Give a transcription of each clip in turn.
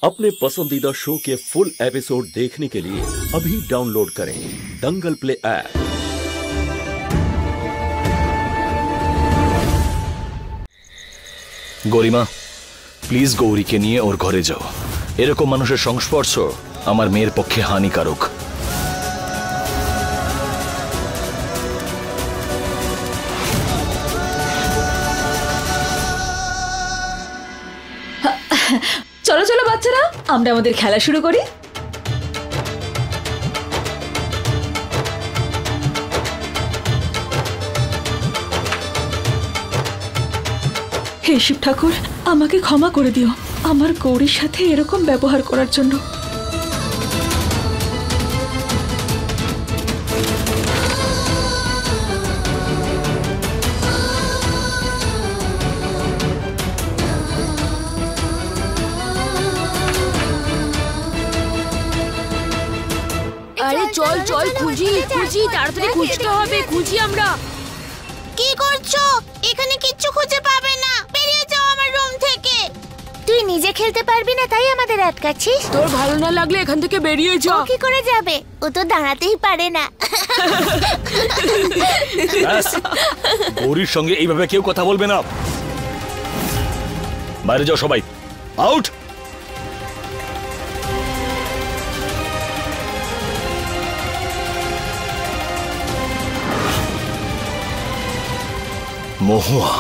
अपने पसंदीदा शो के फुल एपिसोड देखने के लिए अभी डाउनलोड करें दंगल प्ले ऐप। গরিমা প্লিজ গৌরীকে নিয়ে ওর ঘরে যাও। এরকম মানুষের সংস্পর্শ আমার মেয়ের পক্ষে হানিকারক। চলো চলো বাচ্চারা, আমরা আমাদের খেলা শুরু করি। হে শিব ঠাকুর, আমাকে ক্ষমা করে দিও আমার গৌরীর সাথে এরকম ব্যবহার করার জন্য। আরে চল চল, খুঁজি খুঁজি, তাড়াতাড়ি খুঁজতে হবে, খুঁজি আমরা। কি করছো? এখানে কিচ্ছু খুঁজে পাবে না, বেরিয়ে যাও আমার রুম থেকে। তুই নিজে খেলতে পারবি না তাই আমাদের আটকাচ্ছিস? তোর ভালো না লাগলে এখান থেকে বেরিয়ে যা। ও কি করে যাবে? ও তো দাঁড়াতেই পারে না। গৌরীর সঙ্গে এইভাবে কেউ কথা বলবে না। বাইরে যাও সবাই, আউট। মহুয়া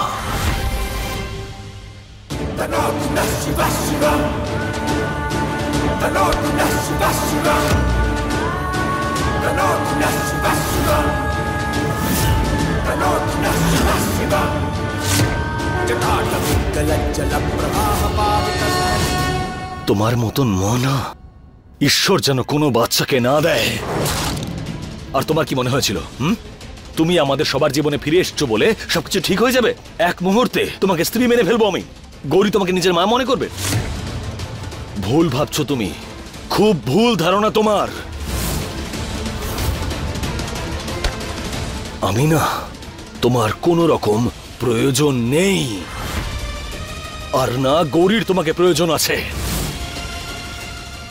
তোমার মতন মনা ঈশ্বর যেন কোনো বাচ্চাকে না দেয়। আর তোমার কি মনে হয়েছিল তুমি আমাদের সবার জীবনে ফিরে এসছো বলে সবকিছু ঠিক হয়ে যাবে? এক মুহূর্তে তোমাকে স্ত্রী মেনে ফেলবো আমি, গৌরী তোমাকে নিজের মা মনে করবে? ভুল ভাবছো তুমি, খুব ভুল ধারণা তোমার। আমি না তোমার কোনো রকম প্রয়োজন নেই, আর না গৌরীর তোমাকে প্রয়োজন আছে,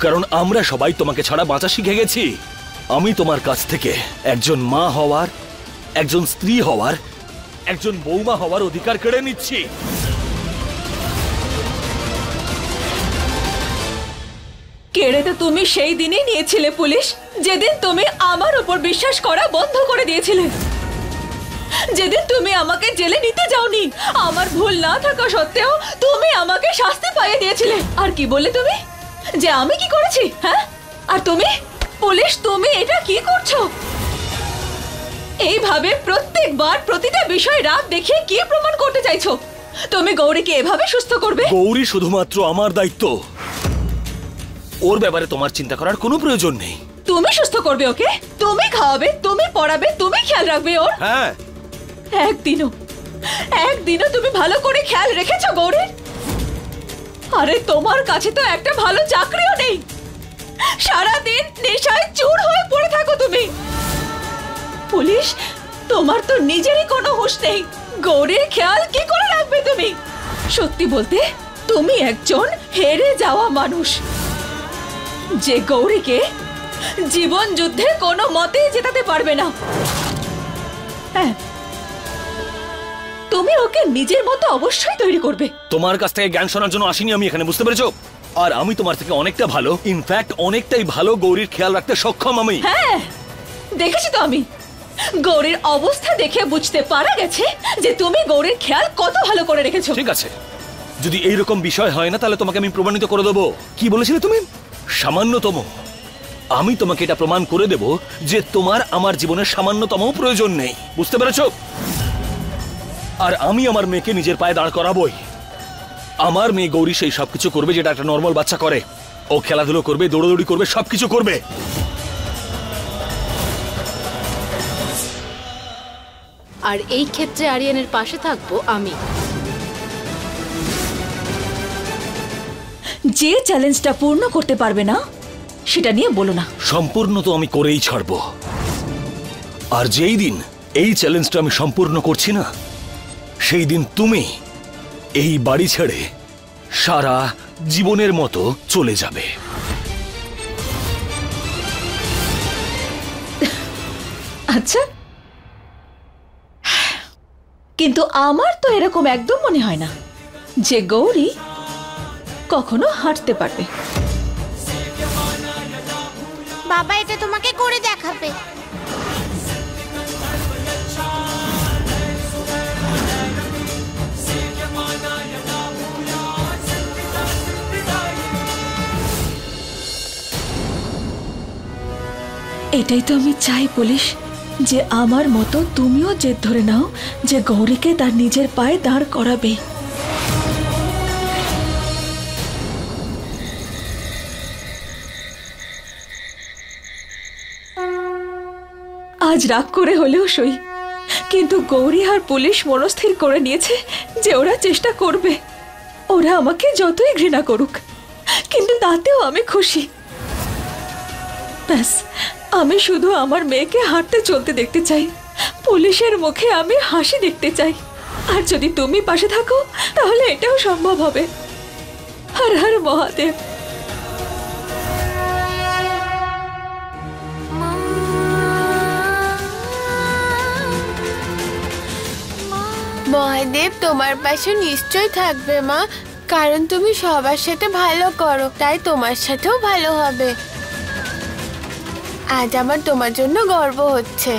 কারণ আমরা সবাই তোমাকে ছাড়া বাঁচা শিখে গেছি। আমি তোমার কাছ থেকে একজন মা হওয়ার, একজন স্ত্রী হওয়ার, একজন বৌমা হওয়ার অধিকার কেড়ে নিচ্ছি। কেড়ে তো তুমি সেই দিনই নিয়েছিলে পুলিশ, যেদিন তুমি আমার উপর বিশ্বাস করা বন্ধ করে দিয়েছিলে, যেদিন তুমি আমাকে জেলে নিতে যাওনি। আমার ভুল না থাকা সত্ত্বেও তুমি আমাকে শাস্তি পাইয়ে দিয়েছিলে। আর কি বললে তুমি যে আমি কি করেছি? হ্যাঁ, আর তুমি পুলিশ, তুমি এটা কি করছো? এইভাবে প্রত্যেকবার প্রতিটা বিষয় রাগ দেখিয়ে কি প্রমাণ করতে চাইছো? তুমি গৌরীকে এভাবে সুস্থ করবে? গৌরী শুধুমাত্র আমার দায়িত্ব, ওর ব্যাপারে তোমার চিন্তা করার কোনো প্রয়োজন নেই। তুমি সুস্থ করবে ওকে, তুমি খাওয়াবে, তুমি পড়াবে, তুমি খেয়াল রাখবে ওর। হ্যাঁ, একদিনও তুমি ভালো করে খেয়াল রেখেছো গৌরীর? আরে তোমার কাছে তো একটা ভালো চাকরিও নেই, সারাদিন নেশায় চুর হয়ে পড়ে থাকো তুমি। পুলিশ, তোমার তো নিজেরই কোনো হুঁশ নেই, গৌরীর খেয়াল কি করে রাখবে তুমি? সত্যি বলতে তুমি একজন হেরে যাওয়া মানুষ, যে গৌরীকে জীবন যুদ্ধে কোনো মতেই জেতাতে পারবে না। হ্যাঁ, তুমি ওকে নিজের মতো অবশ্যই তৈরি করবে। তোমার কাছ থেকে জ্ঞান শোনার জন্য আসিনি আমি এখানে, বুঝতে পেরেছো? আর আমি তোমার থেকে অনেকটা ভালো, ইনফ্যাক্ট অনেকটাই ভালো গৌরীর খেয়াল রাখতে সক্ষম আমি। হ্যাঁ, দেখেছি তো আমি। গৌরীর অবস্থা দেখে বুঝতে পারা গেছে যে তুমি গৌরীর খেয়াল কত ভালো করে রেখেছো। ঠিক আছে, যদি এইরকম বিষয় হয় না তাহলে তোমাকে আমি প্রমাণিত করে দেবো। কি বলেছিলে তুমি? সামান্যতম। আমি তোমাকে এটা প্রমাণ করে দেব যে তোমার আমার জীবনের সামান্যতম প্রয়োজন নেই, বুঝতে পেরেছো? আর আমি আমার মেয়েকে নিজের পায়ে দাঁড় করাবোই। আমার মেয়ে গৌরী সেই সবকিছু করবে যেটা একটা নর্মাল বাচ্চা করে। ও খেলাধুলো করবে, দৌড়াদৌড়ি করবে, সবকিছু করবে। আর এই ক্ষেত্রে আরিয়ানের পাশে থাকবো আমি। যে চ্যালেঞ্জটা পূর্ণ করতে পারবে না সেটা নিয়ে বলো না। সম্পূর্ণ তো আমি করেই ছাড়বো। আর যেই দিন এই চ্যালেঞ্জটা আমি সম্পূর্ণ করছি না, সেই দিন তুমি এই বাড়ি ছেড়ে সারা জীবনের মতো চলে যাবে। আচ্ছা, কিন্তু আমার তো এরকম একদম মনে হয় না যে গৌরী কখনো হাঁটতে পারবে। বাবা এটা তোমাকে করে দেখাবে। এটাই তো আমি চাই পুলিশ, যে আমার মতো তুমিও জেদ ধরে নাও যে গৌরীকে তার নিজের পায়ে দাঁড় করাবে। আজ রাগ করে হলেও সই, কিন্তু গৌরী আর পুলিশ মনস্থির করে নিয়েছে যে ওরা চেষ্টা করবে। ওরা আমাকে যতই ঘৃণা করুক, কিন্তু তাতেও আমি খুশি। ব্যাস, আমি শুধু আমার মেয়েকে হাঁটতে চলতে দেখতে চাই, পুলিশের মুখে আমি হাসি দেখতে চাই। আর যদি তুমি পাশে থাকো তাহলে এটাও সম্ভব হবে। হর হর মহাদেব। মহাদেব তোমার পাশে নিশ্চয় থাকবে মা, কারণ তুমি সবার সাথে ভালো করো, তাই তোমার সাথেও ভালো হবে। আজ আমার তোমার জন্য গর্ব হচ্ছে,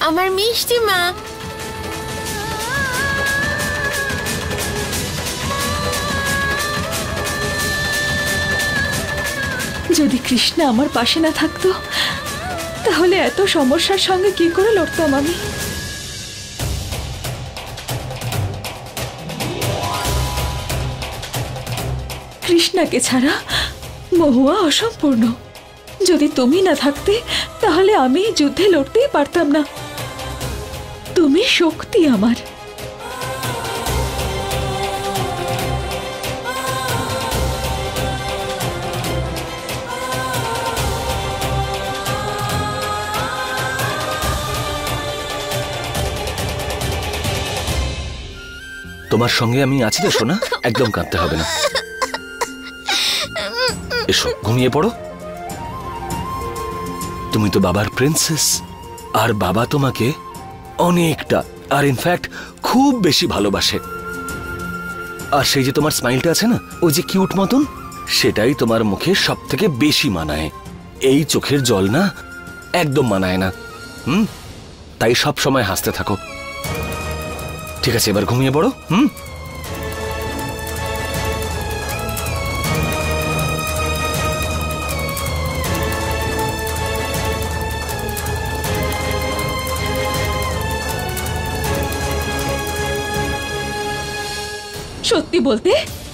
আমার মিষ্টি মা। যদি কৃষ্ণা আমার পাশে না থাকতো তাহলে এত সমস্যার সঙ্গে কি করে লড়তাম আমি। কৃষ্ণাকে ছাড়া মহুয়া অসম্পূর্ণ। যদি তুমি না থাকতে তাহলে আমি যুদ্ধে লড়তেই পারতাম না। তুমি শক্তি আমার। তোমার সঙ্গে আমি আছি তো সোনা, একদম কাঁদতে হবে না। এসো ঘুমিয়ে পড়ো। তুমি তো বাবার প্রিন্সেস, আর বাবা তোমাকে অনেকটা, আর ইনফ্যাক্ট খুব বেশি ভালোবাসে। আর সেই যে তোমার স্মাইলটা আছে না, ওই যে কিউট মতন, সেটাই তোমার মুখে সব থেকে বেশি মানায়। এই চোখের জল না একদম মানায় না। তাই সব সময় হাসতে থাকো। ঠিক আছে, এবার ঘুমিয়ে পড়ো। সত্যি বলতে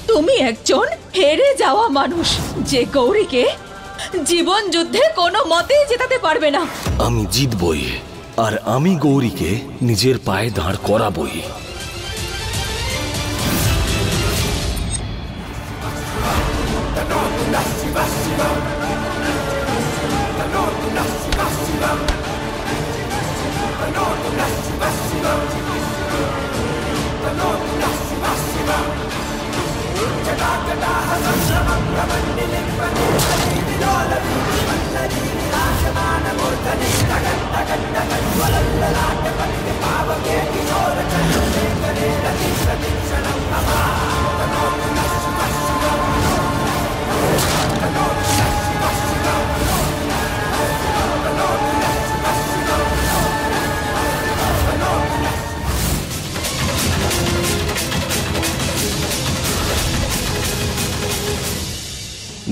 তুমি একজন হেরে যাওয়া মানুষ, যে গৌরীকে জীবন যুদ্ধে কোনো মতেই জেতাতে পারবে না। আমি জিতবই, আর আমি গৌরীকে নিজের পায়ে দাঁড় করাবই।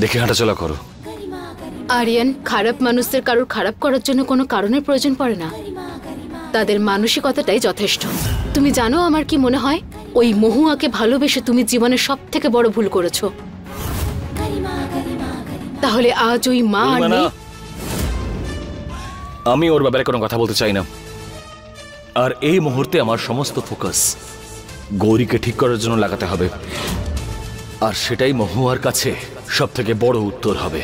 দেখে হাঁটাচলা করো। আরিয়ান, খারাপ মানুষদের কারোর খারাপ করার জন্য কোনো কারণের প্রয়োজন পড়ে না, তাদের মানসিকতাটাই যথেষ্ট। তুমি জানো আমার কি মনে হয়, ওই মহুয়াকে ভালোবেসে তুমি জীবনের সব থেকে বড় ভুল করেছো। তাহলে আজ ওই মা আর মেয়ে। আমি ওর ব্যাপারে কোনো কথা বলতে চাই না, আর এই মুহূর্তে আমার সমস্ত ফোকাস গৌরীকে ঠিক করার জন্য লাগাতে হবে, আর সেটাই মহুয়ার কাছে সব থেকে বড় উত্তর হবে।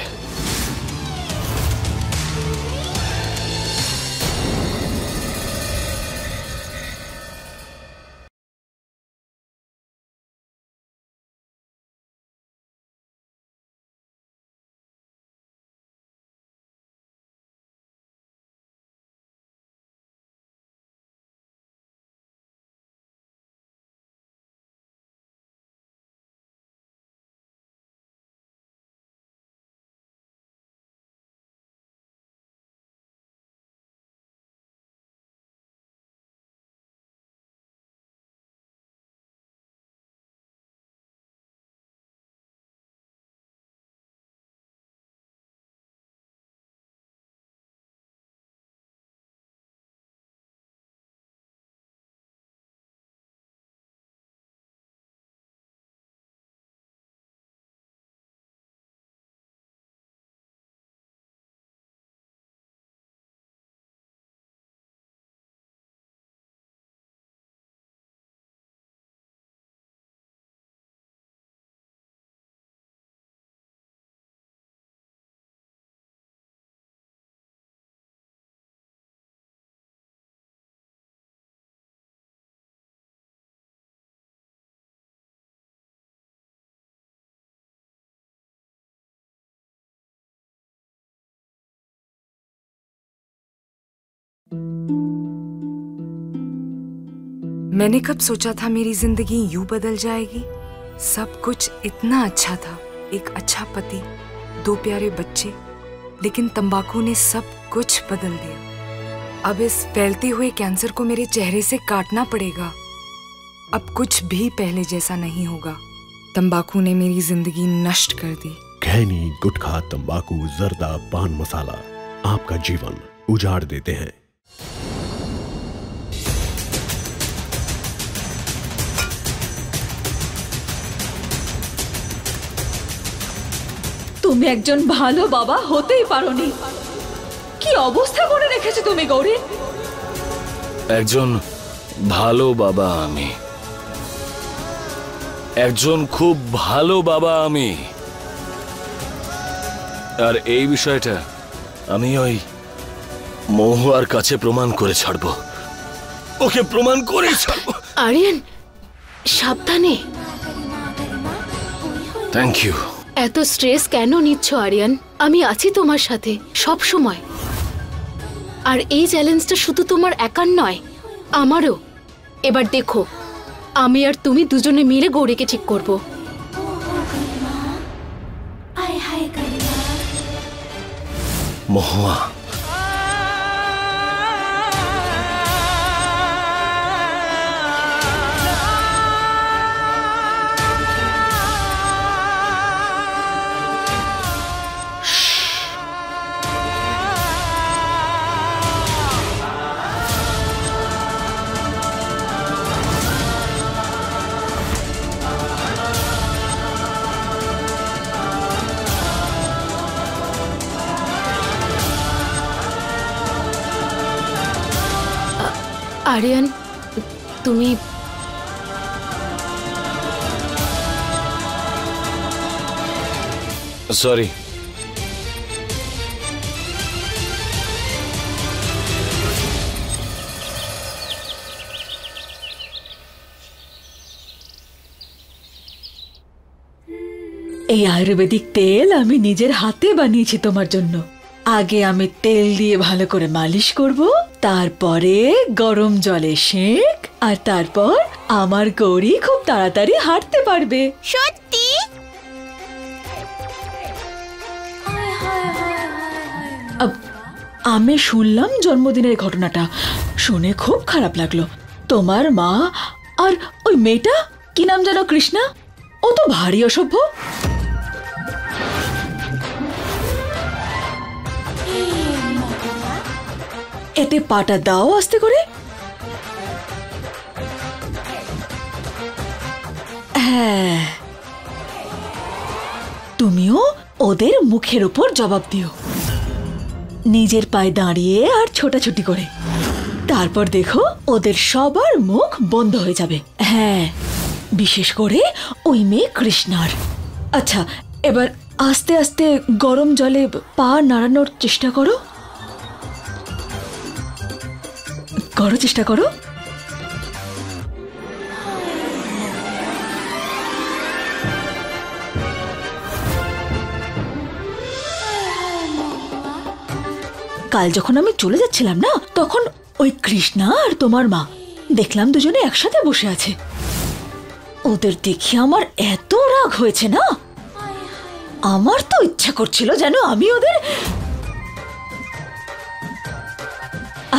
मैंने कब सोचा था मेरी जिंदगी यूं बदल जाएगी। सब कुछ इतना अच्छा था, एक अच्छा पति, 2 प्यारे बच्चे, लेकिन तंबाकू ने सब कुछ बदल दिया। अब इस फैलते हुए कैंसर को मेरे चेहरे से काटना पड़ेगा। अब कुछ भी पहले जैसा नहीं होगा। तंबाकू ने मेरी जिंदगी नष्ट कर दी। खैनी, गुटखा, तंबाकू, जर्दा, पान मसाला आपका जीवन उजाड़ देते हैं। তুমি একজন ভালো বাবা হতেই পারোনি। কি অবস্থা করে রেখেছো তুমি গৌরী। একজন ভালো বাবা আমি, একজন খুব ভালো বাবা আমি। আর এই বিষয়টা আমি ওই মহুয়ার কাছে প্রমাণ করে ছাড়বো, ওকে প্রমাণ করে ছাড়বো। আরিয়ান, সাবধানে। Thank you. এত স্ট্রেস কেন নিচ্ছ আরিয়ান? আমি আছি তোমার সাথে সব সময়। আর এই চ্যালেঞ্জটা শুধু তোমার একার নয়, আমারও। এবার দেখো, আমি আর তুমি দুজনে মিলে গৌরীকে ঠিক করব। মহুয়া, আরিয়ান, তুমি সরি। এই আয়ুর্বেদিক তেল আমি নিজের হাতে বানিয়েছি তোমার জন্য। আগে আমি তেল দিয়ে ভালো করে মালিশ করব, তারপরে গরম জলে সেঁক, আর তারপর আমার গৌরী খুব তাড়াতাড়ি হাঁটতে পারবে। সত্যি? আমি শুনলাম জন্মদিনের ঘটনাটা, শুনে খুব খারাপ লাগলো। তোমার মা আর ওই মেয়েটা, কি নাম যেন, কৃষ্ণা, ও তো ভারী অসভ্য। এতে পাটা দাও আস্তে করে। হ্যাঁ, তুমিও ওদের মুখের উপর জবাব দিও, নিজের পায়ে দাঁড়িয়ে আর ছোটাছুটি করে। তারপর দেখো ওদের সবার মুখ বন্ধ হয়ে যাবে। হ্যাঁ, বিশেষ করে ওই মেয়ে কৃষ্ণার। আচ্ছা, এবার আস্তে আস্তে গরম জলে পা নাড়ানোর চেষ্টা করো। করো, চেষ্টা করো। কাল যখন আমি চলে যাচ্ছিলাম না, তখন ওই কৃষ্ণা আর তোমার মা দেখলাম দুজনে একসাথে বসে আছে। ওদের দেখে আমার এত রাগ হয়েছে না, আমার তো ইচ্ছা করছিল যেন আমি ওদের।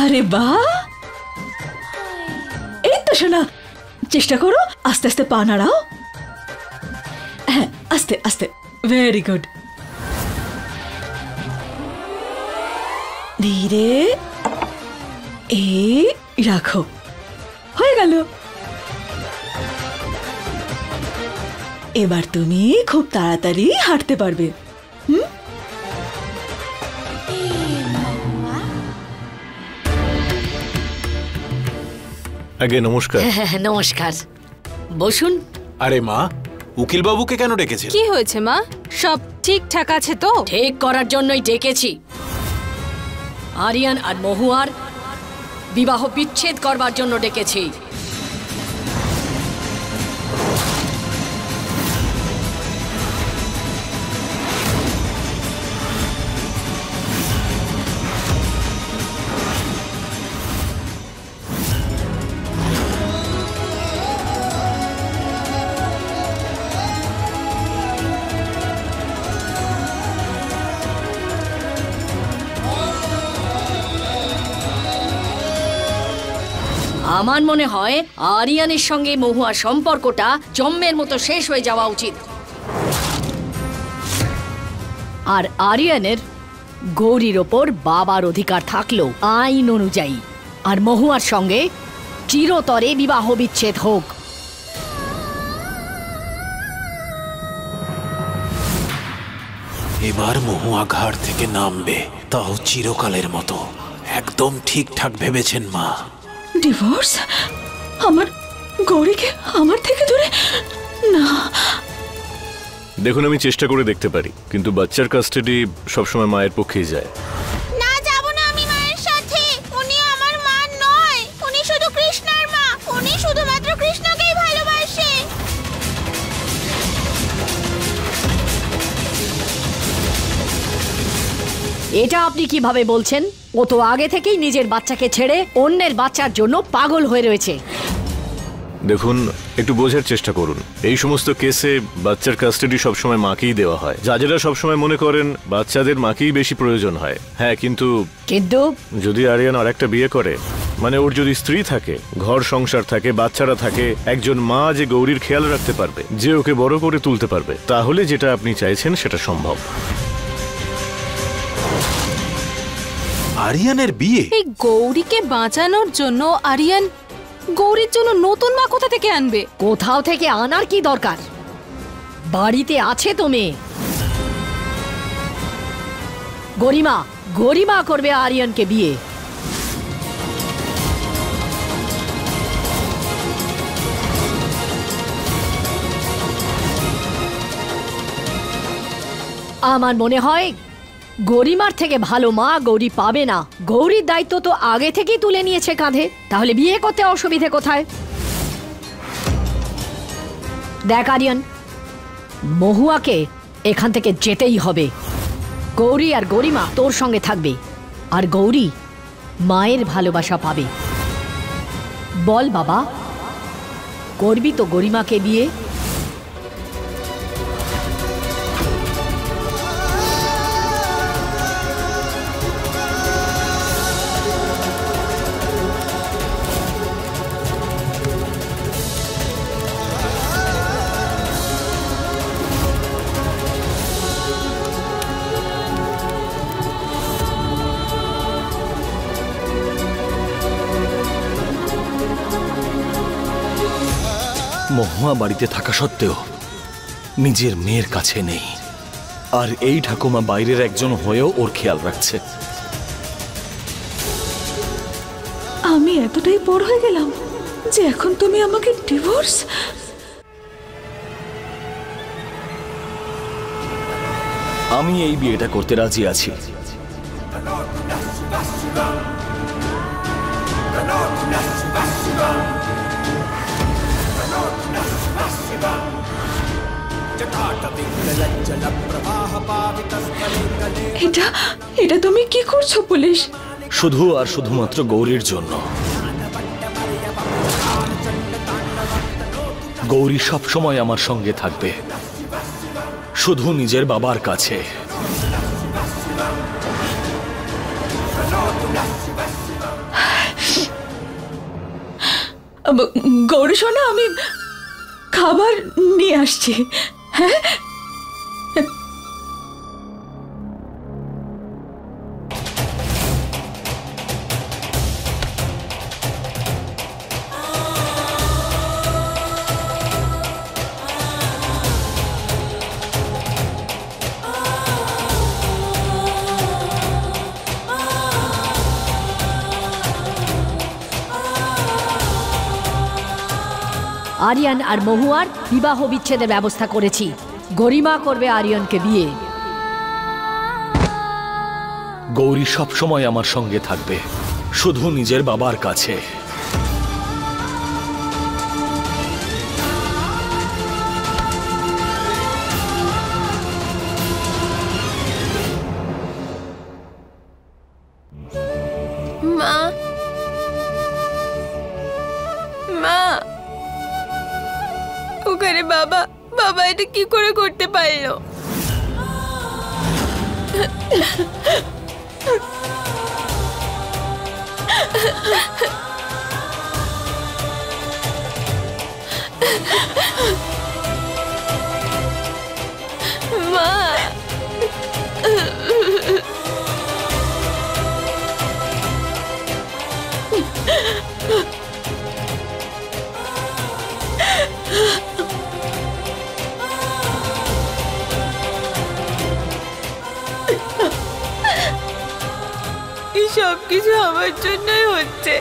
আরে বাহ, এই তো শোনা, চেষ্টা করো, আস্তে আস্তে পা নাড়াও। হ্যাঁ, আস্তে আস্তে, ভেরি গুড। ধীরে, এই রাখো, হয়ে গেল। এবার তুমি খুব তাড়াতাড়ি হাঁটতে পারবে। আগে নমস্কার। নমস্কার, বসুন। আরে মা, উকিল বাবুকে কেন ডেকেছেন? কি হয়েছে মা? সব ঠিকঠাক আছে তো? ঠিক করার জন্যই ডেকেছি। আরিয়ান আর মহুয়ার বিবাহ বিচ্ছেদ করবার জন্য ডেকেছি। আমার মনে হয় আরিয়ানের সঙ্গে মহুয়ার সম্পর্কটা জম্মের মতো শেষ হয়ে যাওয়া উচিত। আর আরিয়ানের গৌরীর ওপর বাবার অধিকার থাকলো আইন অনুযায়ী, আর মহুয়ার সঙ্গে চিরতরে বিবাহ বিচ্ছেদ হোক। এবার মহুয়া ঘাড় থেকে নামবে, তাও চিরকালের মতো। একদম ঠিকঠাক ভেবেছেন মা। ডিভোর্স? আমার গৌরীকে আমার থেকে দূরে? না। দেখুন, আমি চেষ্টা করে দেখতে পারি, কিন্তু বাচ্চার কাস্টাডি সবসময় মায়ের পক্ষেই যায়। না, যাব না আমি মায়ের সাথে। উনি আমার মা নয়, উনি শুধু কৃষ্ণার মা। উনি শুধুমাত্র কৃষ্ণকেই ভালোবাসে। এটা আপনি কিভাবে বলছেন? ও তো আগে থেকেই নিজের বাচ্চাকে ছেড়ে অন্যের বাচ্চার জন্য পাগল হয়ে রয়েছে। দেখুন, একটু বোঝার চেষ্টা করুন। এই সমস্ত কেসে বাচ্চার কাস্টাডি সবসময় মাকেই দেওয়া হয়। জাজেরা সবসময় মনে করেন বাচ্চাদের মাকেই বেশি প্রয়োজন হয়। হ্যাঁ, কিন্তু যদি আরিয়ান আরেকটা বিয়ে করে, মানে ওর যদি স্ত্রী থাকে, ঘর সংসার থাকে, বাচ্চারা থাকে, একজন মা যে গৌরীর খেয়াল রাখতে পারবে, যে ওকে বড় করে তুলতে পারবে, তাহলে যেটা আপনি চাইছেন সেটা সম্ভব। আরিয়ানের বিয়ে? এই গৌরীকে বাঁচানোর জন্য আরিয়ান গৌরীর জন্য নতুন মা কোথা থেকে আনবে? কোথাও থেকে আনার কি দরকার? বাড়িতে আছে তো মেয়ে। গরিমা করবে আরিয়ানকে বিয়ে। আমার মনে হয় গরিমার থেকে ভালো মা গৌরী পাবে না। গৌরীর দায়িত্ব তো আগে থেকেই তুলে নিয়েছে কাঁধে, তাহলে বিয়ে করতে অসুবিধে কোথায়? দেখ আরিয়ান, মহুয়াকে এখান থেকে যেতেই হবে। গৌরী আর গরিমা তোর সঙ্গে থাকবে, আর গৌরী মায়ের ভালোবাসা পাবে। বল বাবা, করবি তো গরিমাকে বিয়ে? মহুয়া বাড়িতে থাকা সত্ত্বেও নিজের মেয়ের কাছে নেই, আর এই ঠাকুমা বাইরের একজন হয়েও ওর খেয়াল রাখছে। আমি এতটাই বড় হয়ে গেলাম যে এখন তুমি আমাকে ডিভোর্স? আমি এই বিয়েটা করতে রাজি আছি। এটা তুমি কি করছো পুলিশ? শুধু আর শুধুমাত্র গৌরীর জন্য। গৌরী সব সময় আমার সঙ্গে থাকবে, শুধু নিজের বাবার কাছে। গৌরী সোনা, আমি খাবার নিয়ে আসছি। হ্যাঁ, আরিয়ান আর মহুয়ার বিবাহ বিচ্ছেদের ব্যবস্থা করেছি। গরিমা করবে আরিয়ানকে বিয়ে। গৌরী সব সময় আমার সঙ্গে থাকবে, শুধু নিজের বাবার কাছে। মা, মা, ওখানে বাবা এটা কি করে করতে পারলো? মা সব কিছু আমার জন্যই হচ্ছে।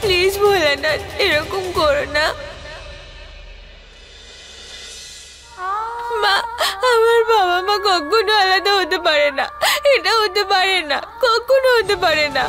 প্লিজ ভোলানাথ, এরকম করো না। মা, আমার বাবা মা কখনো আলাদা হতে পারে না, এটা হতে পারে না, কখনো হতে পারে না।